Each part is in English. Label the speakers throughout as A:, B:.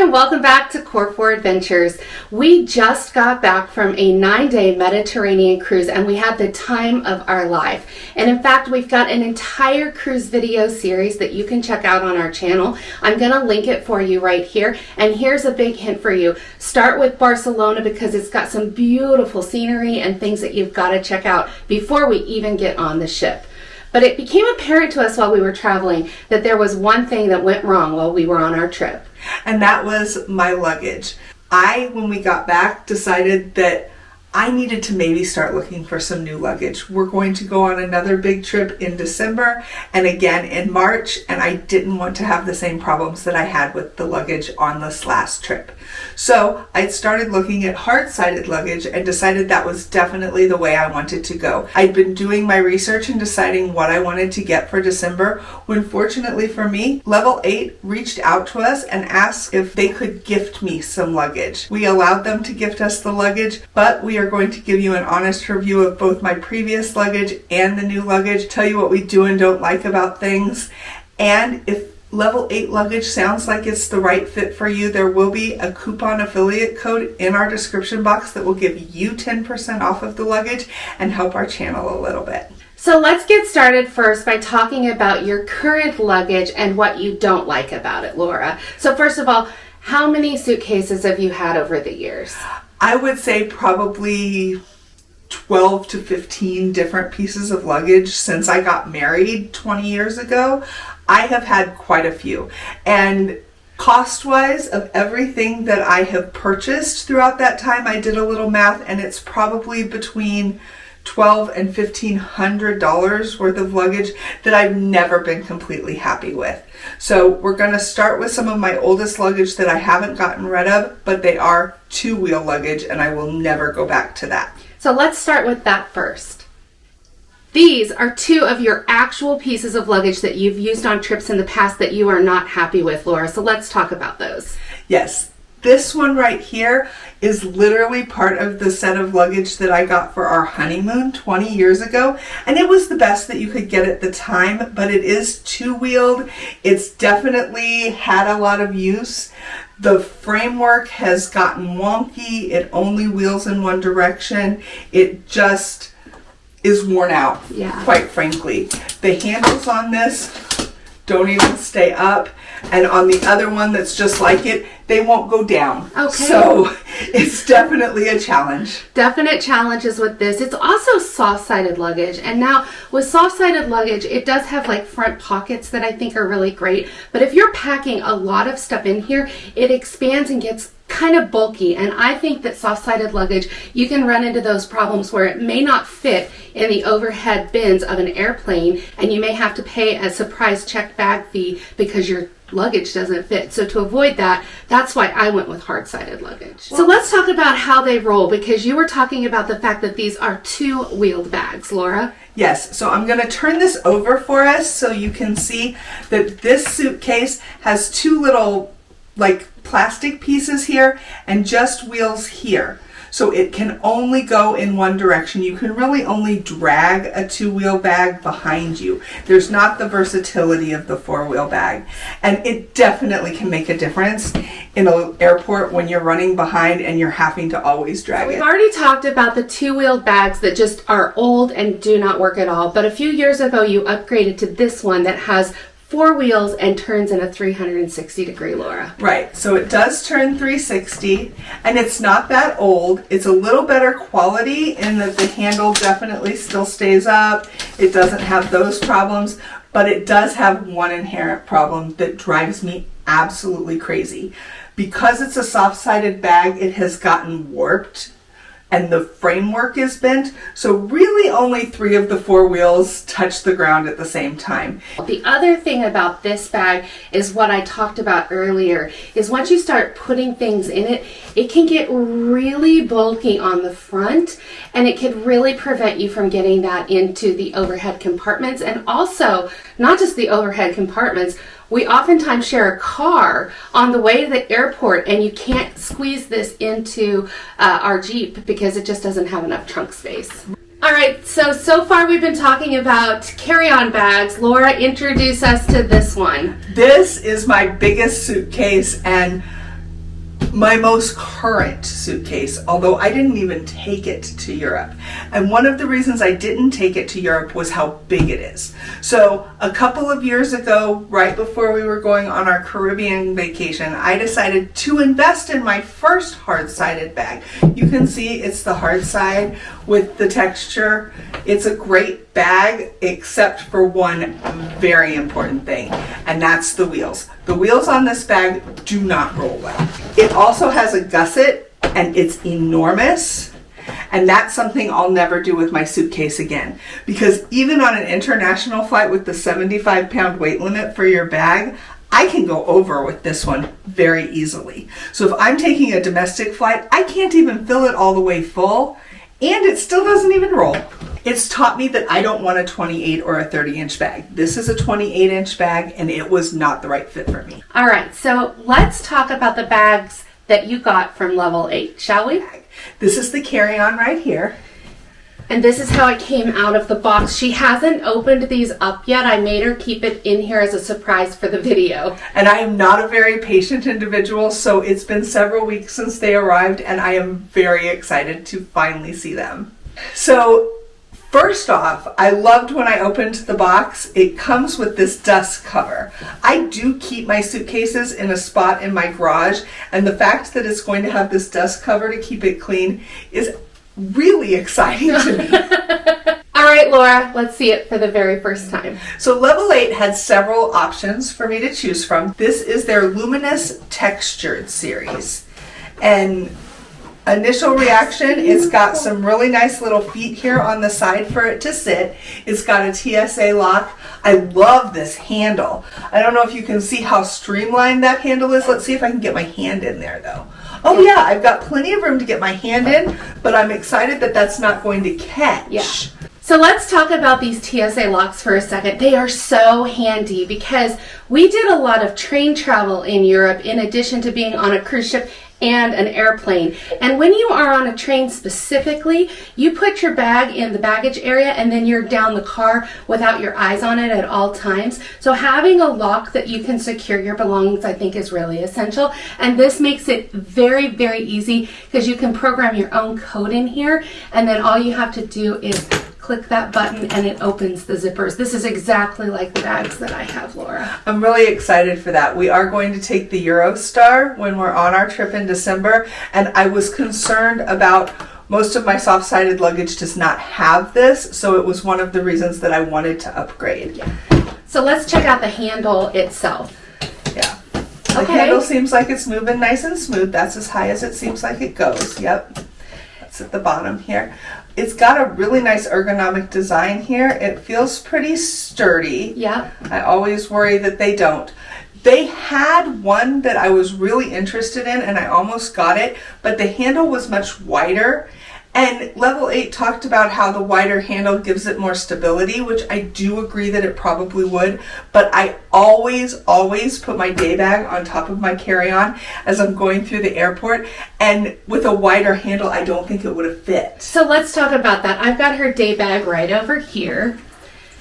A: and welcome back to Core 4 Adventures. We just got back from a 9-day Mediterranean cruise and we had the time of our life. And in fact, we've got an entire cruise video series that you can check out on our channel. I'm going to link it for you right here. And here's a big hint for you. Start with Barcelona because it's got some beautiful scenery and things that you've got to check out before we even get on the ship. But it became apparent to us while we were traveling that there was one thing that went wrong while we were on our trip.
B: And that was my luggage. When we got back, decided that I needed to maybe start looking for some new luggage. We're going to go on another big trip in December and again in March, and I didn't want to have the same problems that I had with the luggage on this last trip. So I started looking at hard-sided luggage and decided that was definitely the way I wanted to go. I'd been doing my research and deciding what I wanted to get for December when, fortunately for me, Level 8 reached out to us and asked if they could gift me some luggage. We allowed them to gift us the luggage, but we are going to give you an honest review of both my previous luggage and the new luggage, tell you what we do and don't like about things, and if Level 8 luggage sounds like it's the right fit for you, there will be a coupon affiliate code in our description box that will give you 10% off of the luggage and help our channel a little bit.
A: So let's get started first by talking about your current luggage and what you don't like about it, Laura. So first of all, how many suitcases have you had over the years?
B: I would say probably 12 to 15 different pieces of luggage since I got married 20 years ago. I have had quite a few. And cost-wise of everything that I have purchased throughout that time, I did a little math and it's probably between $1,200 and $1,500 worth of luggage that I've never been completely happy with. So we're going to start with some of my oldest luggage that I haven't gotten rid of, but they are two-wheel luggage and I will never go back to that.
A: So let's start with that first. These are two of your actual pieces of luggage that you've used on trips in the past that you are not happy with, Laura. So let's talk about those.
B: Yes. This one right here is literally part of the set of luggage that I got for our honeymoon 20 years ago. And it was the best that you could get at the time, but it is two-wheeled. It's definitely had a lot of use. The framework has gotten wonky. It only wheels in one direction. It just is worn out, quite frankly. The handles on this don't even stay up. And on the other one that's just like it, they won't go down.
A: Okay.
B: So it's definitely a challenge.
A: Definite challenges with this. It's also soft-sided luggage. And now with soft-sided luggage, it does have like front pockets that I think are really great. But if you're packing a lot of stuff in here, it expands and gets kind of bulky, and I think that soft-sided luggage, you can run into those problems where it may not fit in the overhead bins of an airplane and you may have to pay a surprise checked bag fee because your luggage doesn't fit. So to avoid that, that's why I went with hard-sided luggage. So let's talk about how they roll, because you were talking about the fact that these are two-wheeled bags, Laura.
B: Yes, so I'm going to turn this over for us so you can see that this suitcase has two little plastic pieces here and just wheels here. So it can only go in one direction. You can really only drag a two-wheel bag behind you. There's not the versatility of the four-wheel bag. And it definitely can make a difference in an airport when you're running behind and you're having to always drag it.
A: We've already talked about the two-wheeled bags that just are old and do not work at all. But a few years ago, you upgraded to this one that has 4 wheels and turns in a 360-degree, Laura.
B: Right, so it does turn 360, and it's not that old. It's a little better quality in that the handle definitely still stays up. It doesn't have those problems, but it does have one inherent problem that drives me absolutely crazy. Because it's a soft-sided bag, it has gotten warped and the framework is bent, so really only 3 of the 4 wheels touch the ground at the same time.
A: The other thing about this bag is what I talked about earlier, is once you start putting things in it, it can get really bulky on the front, and it can really prevent you from getting that into the overhead compartments. And also, not just the overhead compartments, we oftentimes share a car on the way to the airport, and you can't squeeze this into our Jeep because it just doesn't have enough trunk space. All right, so far we've been talking about carry-on bags. Laura, introduce us to this one.
B: This is my biggest suitcase, and my most current suitcase, although I didn't even take it to Europe. And one of the reasons I didn't take it to Europe was how big it is. So a couple of years ago, right before we were going on our Caribbean vacation, I decided to invest in my first hard-sided bag. You can see it's the hard side with the texture. It's a great bag, except for one very important thing, and that's the wheels. The wheels on this bag do not roll well. It also has a gusset, and it's enormous, and that's something I'll never do with my suitcase again, because even on an international flight with the 75-pound weight limit for your bag, I can go over with this one very easily. So if I'm taking a domestic flight, I can't even fill it all the way full, and it still doesn't even roll. It's taught me that I don't want a 28 or a 30-inch bag. This is a 28-inch bag, and it was not the right fit for me.
A: All right, so let's talk about the bags that you got from Level 8, shall we?
B: This is the carry-on right here.
A: And this is how it came out of the box. She hasn't opened these up yet. I made her keep it in here as a surprise for the video.
B: And I am not a very patient individual, so it's been several weeks since they arrived, and I am very excited to finally see them. So, first off, I loved when I opened the box. It comes with this dust cover. I do keep my suitcases in a spot in my garage, and the fact that it's going to have this dust cover to keep it clean is really exciting to me.
A: All right, Laura, let's see it for the very first time.
B: So Level 8 had several options for me to choose from. This is their Luminous Textured series. And initial reaction, it's got some really nice little feet here on the side for it to sit. It's got a TSA lock. I love this handle. I don't know if you can see how streamlined that handle is. Let's see if I can get my hand in there though. Oh yeah, I've got plenty of room to get my hand in, but I'm excited that that's not going to catch.
A: Yeah. So let's talk about these TSA locks for a second. They are so handy because we did a lot of train travel in Europe in addition to being on a cruise ship and an airplane. And when you are on a train specifically, you put your bag in the baggage area and then you're down the car without your eyes on it at all times. So having a lock that you can secure your belongings, I think, is really essential. And this makes it very, very easy because you can program your own code in here, and then all you have to do is click that button and it opens the zippers. This is exactly like the bags that I have, Laura.
B: I'm really excited for that. We are going to take the Eurostar when we're on our trip in December, and I was concerned about most of my soft-sided luggage does not have this, so it was one of the reasons that I wanted to upgrade.
A: Yeah. So let's check out the handle itself.
B: Yeah. The handle seems like it's moving nice and smooth. That's as high as it seems like it goes. Yep. That's at the bottom here. It's got a really nice ergonomic design here. It feels pretty sturdy.
A: Yeah.
B: I always worry that they don't. They had one that I was really interested in and I almost got it, but the handle was much wider. And Level 8 talked about how the wider handle gives it more stability, which I do agree that it probably would, but I always put my day bag on top of my carry-on as I'm going through the airport, and with a wider handle, I don't think it would have fit.
A: So let's talk about that. I've got her day bag right over here.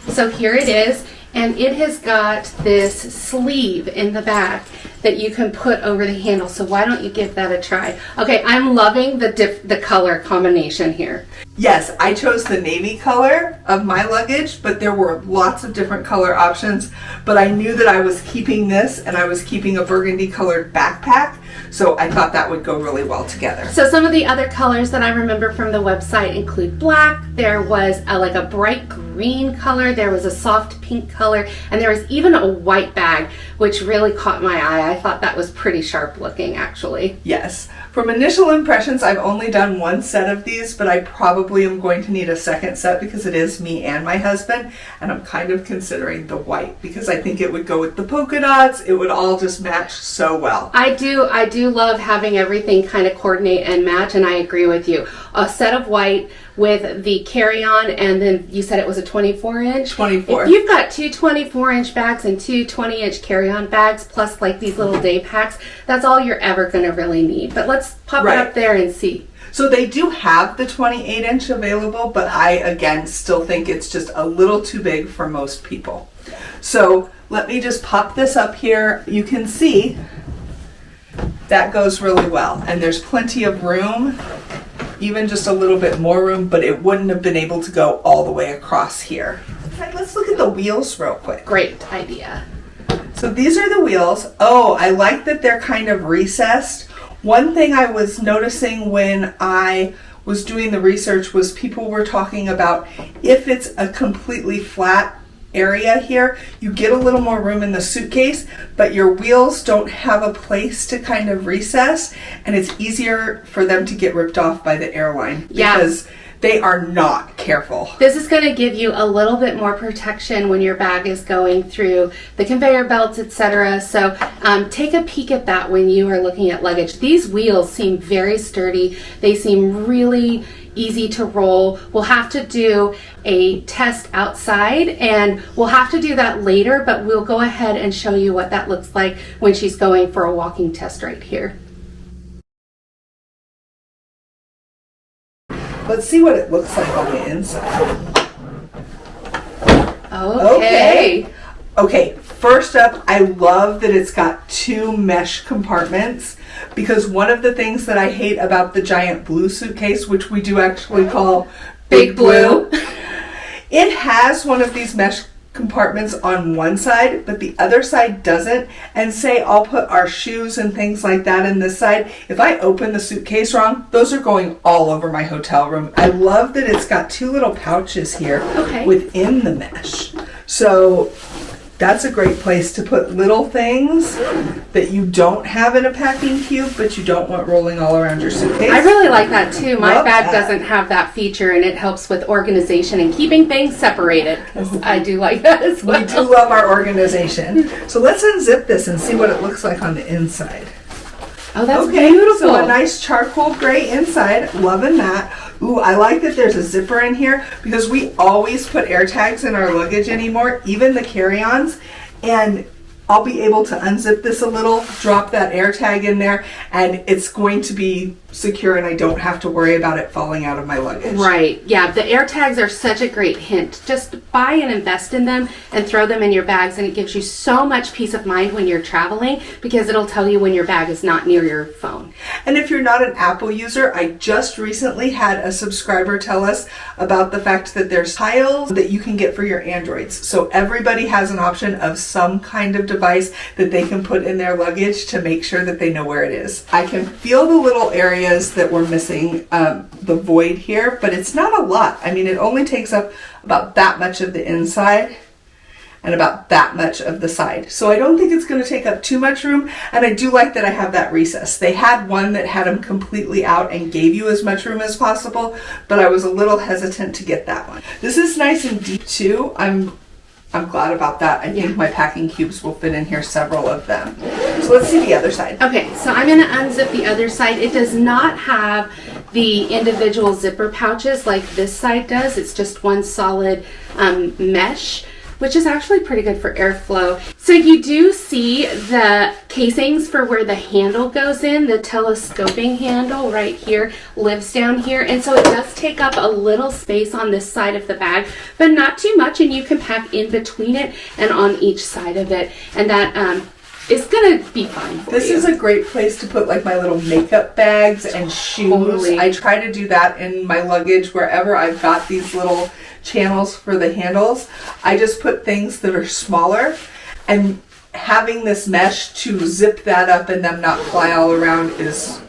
A: So here it is, and it has got this sleeve in the back that you can put over the handle. So why don't you give that a try? Okay, I'm loving the color combination here.
B: Yes, I chose the navy color of my luggage, but there were lots of different color options. But I knew that I was keeping this, and I was keeping a burgundy colored backpack, so I thought that would go really well together.
A: So some of the other colors that I remember from the website include black. There was like a bright green color. There was a soft pink color, and there was even a white bag, which really caught my eye. I thought that was pretty sharp looking, actually.
B: Yes. From initial impressions, I've only done one set of these, but I probably am going to need a second set because it is me and my husband, and I'm kind of considering the white because I think it would go with the polka dots. It would all just match so well.
A: I do love having everything kind of coordinate and match, and I agree with you. A set of white with the carry-on, and then you said it was a 24-inch?
B: 24.
A: If you've got two 24-inch bags and two 20-inch carry-on bags, plus like these little day packs, that's all you're ever going to really need. But let's pop it up there and see.
B: So they do have the 28-inch available, but I, again, still think it's just a little too big for most people. So let me just pop this up here. You can see That goes really well. And there's plenty of room, even just a little bit more room, but it wouldn't have been able to go all the way across here. Okay, let's look at the wheels real quick.
A: Great idea.
B: So these are the wheels. Oh, I like that they're kind of recessed. One thing I was noticing when I was doing the research was people were talking about if it's a completely flat area here, you get a little more room in the suitcase, but your wheels don't have a place to kind of recess, and it's easier for them to get ripped off by the airline because they are not careful.
A: This is going to give you a little bit more protection when your bag is going through the conveyor belts, etc. So take a peek at that when you are looking at luggage. These wheels seem very sturdy. They seem really easy to roll. We'll have to do a test outside, and we'll have to do that later, but we'll go ahead and show you what that looks like when she's going for a walking test right here.
B: Let's see what it looks like on the inside. Okay, first up, I love that it's got 2 mesh compartments, because one of the things that I hate about the giant blue suitcase, which we do actually call Big Blue, it has one of these mesh compartments on one side, but the other side doesn't. And say I'll put our shoes and things like that in this side. If I open the suitcase wrong, those are going all over my hotel room. I love that it's got 2 little pouches here within the mesh. So that's a great place to put little things that you don't have in a packing cube, but you don't want rolling all around your suitcase.
A: I really like that too. My bag doesn't have that feature, and it helps with organization and keeping things separated. I do like that as well.
B: We do love our organization. So let's unzip this and see what it looks like on the inside.
A: Oh, that's beautiful.
B: So a nice charcoal gray inside. Loving that. Ooh, I like that there's a zipper in here, because we always put air tags in our luggage anymore, even the carry-ons. And I'll be able to unzip this a little, drop that air tag in there, and it's going to be secure, and I don't have to worry about it falling out of my luggage.
A: Right. Yeah, the air tags are such a great hint. Just buy and invest in them and throw them in your bags, and it gives you so much peace of mind when you're traveling, because it'll tell you when your bag is not near your phone.
B: And if you're not an Apple user, I just recently had a subscriber tell us about the fact that there's tiles that you can get for your Androids. So everybody has an option of some kind of device that they can put in their luggage to make sure that they know where it is. I can feel the little areas that we're missing, the void here, but it's not a lot. I mean, it only takes up about that much of the inside and about that much of the side. So I don't think it's going to take up too much room, and I do like that I have that recess. They had one that had them completely out and gave you as much room as possible, but I was a little hesitant to get that one. This is nice and deep too. I'm glad about that. I think my packing cubes will fit in here, several of them. So let's see the other side.
A: Okay, so I'm going to unzip the other side. It does not have the individual zipper pouches like this side does. It's just one solid mesh, which is actually pretty good for airflow. So you do see the casings for where the handle goes in. The telescoping handle right here lives down here, and so it does take up a little space on this side of the bag, but not too much, and you can pack in between it and on each side of it, and that is gonna be fine for
B: This
A: you.
B: is a great place to put like my little makeup bags and shoes.
A: Totally.
B: I try to do that in my luggage wherever I've got these little channels for the handles. I just put things that are smaller, and having this mesh to zip that up and them not fly all around is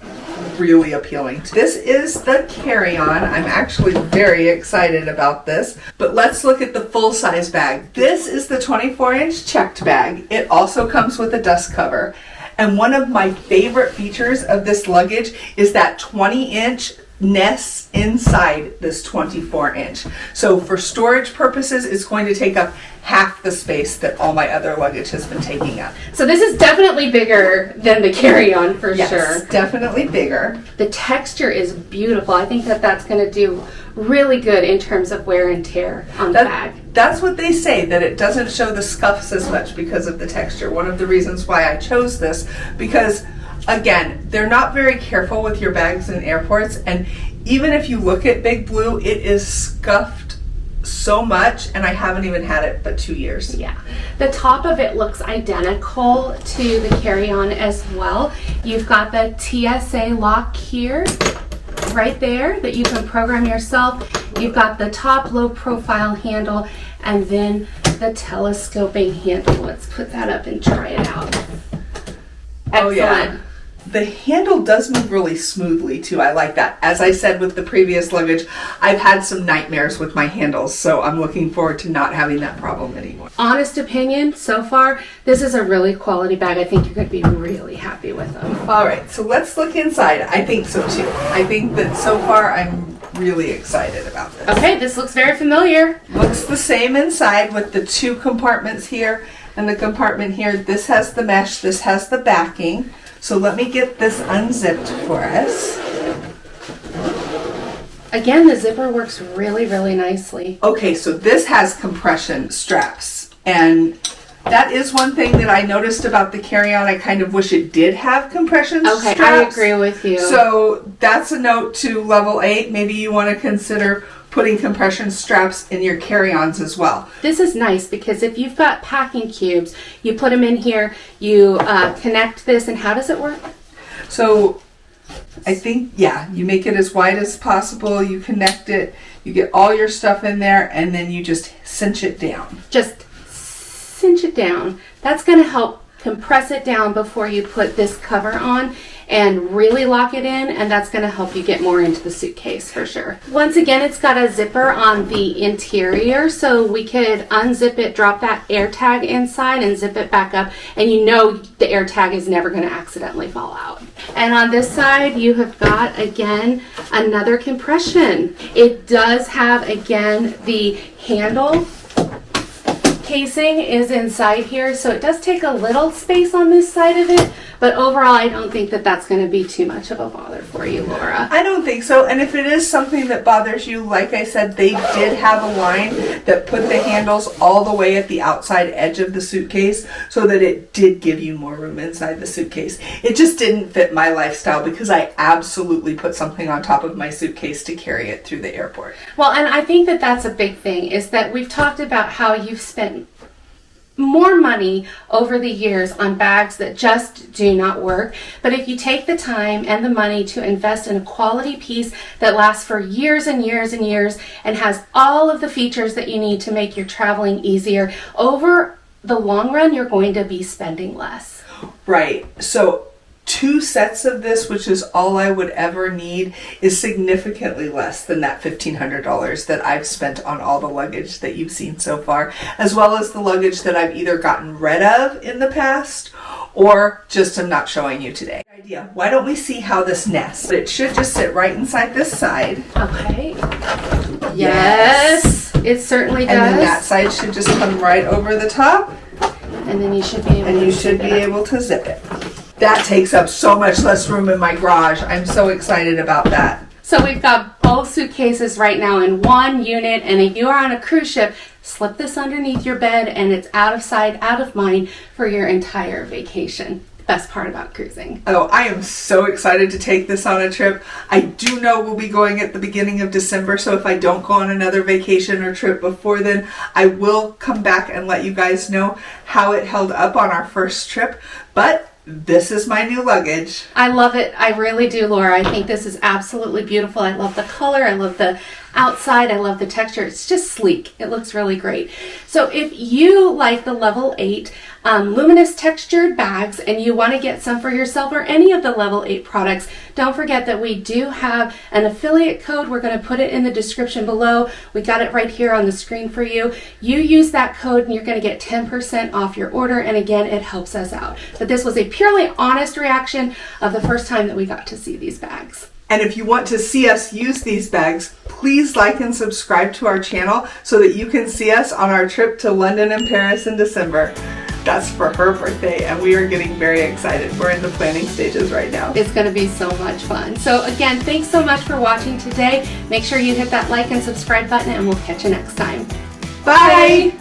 B: really appealing. This is the carry-on. I'm actually very excited about this, but let's look at the full-size bag. This is the 24-inch checked bag. It also comes with a dust cover, and one of my favorite features of this luggage is that 20-inch nests inside this 24-inch. So for storage purposes, it's going to take up half the space that all my other luggage has been taking up.
A: So this is definitely bigger than the carry-on for sure.
B: Yes, definitely bigger.
A: The texture is beautiful. I think that that's going to do really good in terms of wear and tear on the bag.
B: That's what they say, that it doesn't show the scuffs as much because of the texture. One of the reasons why I chose this, because again, they're not very careful with your bags in airports, and even if you look at Big Blue, it is scuffed so much, and I haven't even had it but 2 years.
A: Yeah. The top of it looks identical to the carry-on as well. You've got the TSA lock here, right there, that you can program yourself. You've got the top low profile handle, and then the telescoping handle. Let's put that up and try it out. Excellent.
B: Oh yeah. The handle does move really smoothly too. I like that. As I said with the previous luggage, I've had some nightmares with my handles, so I'm looking forward to not having that problem anymore.
A: Honest opinion, so far, this is a really quality bag. I think you're going to be really happy with them.
B: All right, so let's look inside. I think so too. I think that so far I'm really excited about this.
A: Okay, this looks very familiar.
B: Looks the same inside with the 2 compartments here and the compartment here. This has the mesh, this has the backing. So let me get this unzipped for us.
A: Again, the zipper works really, really nicely.
B: Okay, so this has compression straps, and that is one thing that I noticed about the carry-on. I kind of wish it did have compression straps.
A: Okay, I agree with you.
B: So that's a note to level 8. Maybe you want to consider putting compression straps in your carry-ons as well.
A: This is nice because if you've got packing cubes, you put them in here, you connect this, and how does it work?
B: So I think, yeah, you make it as wide as possible, you connect it, you get all your stuff in there, and then you just cinch it down.
A: Just cinch it down. That's going to help compress it down before you put this cover on and really lock it in, and that's going to help you get more into the suitcase for sure. Once again, it's got a zipper on the interior, so we could unzip it, drop that air tag inside, and zip it back up, and you know the air tag is never going to accidentally fall out. And on this side, you have got, again, another compression. It does have, again, the handle casing is inside here, so it does take a little space on this side of it, but overall I don't think that that's going to be too much of a bother for you, Laura.
B: I don't think so, and if it is something that bothers you, like I said, they did have a line that put the handles all the way at the outside edge of the suitcase so that it did give you more room inside the suitcase. It just didn't fit my lifestyle because I absolutely put something on top of my suitcase to carry it through the airport.
A: Well, and I think that that's a big thing, is that we've talked about how you've spent more money over the years on bags that just do not work. But if you take the time and the money to invest in a quality piece that lasts for years and years and years and has all of the features that you need to make your traveling easier, over the long run, you're going to be spending less.
B: Right. So 2 sets of this, which is all I would ever need, is significantly less than that $1,500 that I've spent on all the luggage that you've seen so far, as well as the luggage that I've either gotten rid of in the past or just am not showing you today. Idea. Why don't we see how this nests? It should just sit right inside this side.
A: Okay. Yes, it certainly does.
B: And then that side should just come right over the top.
A: And then you should be able
B: to zip it. That takes up so much less room in my garage. I'm so excited about that.
A: So we've got both suitcases right now in one unit, and if you are on a cruise ship, slip this underneath your bed and it's out of sight, out of mind for your entire vacation. Best part about cruising.
B: Oh, I am so excited to take this on a trip. I do know we'll be going at the beginning of December, so if I don't go on another vacation or trip before then, I will come back and let you guys know how it held up on our first trip. But this is my new luggage.
A: I love it. I really do, Laura. I think this is absolutely beautiful. I love the color. I love the outside. I love the texture. It's just sleek. It looks really great. So if you like the level 8 luminous textured bags and you want to get some for yourself or any of the level 8 products, don't forget that we do have an affiliate code. We're going to put it in the description below. We got it right here on the screen for you. You use that code and you're going to get 10% off your order. And again, it helps us out. But this was a purely honest reaction of the first time that we got to see these bags.
B: And if you want to see us use these bags, please like and subscribe to our channel so that you can see us on our trip to London and Paris in December. That's for her birthday, and we are getting very excited. We're in the planning stages right now.
A: It's going to be so much fun. So again, thanks so much for watching today. Make sure you hit that like and subscribe button, and we'll catch you next time.
B: Bye!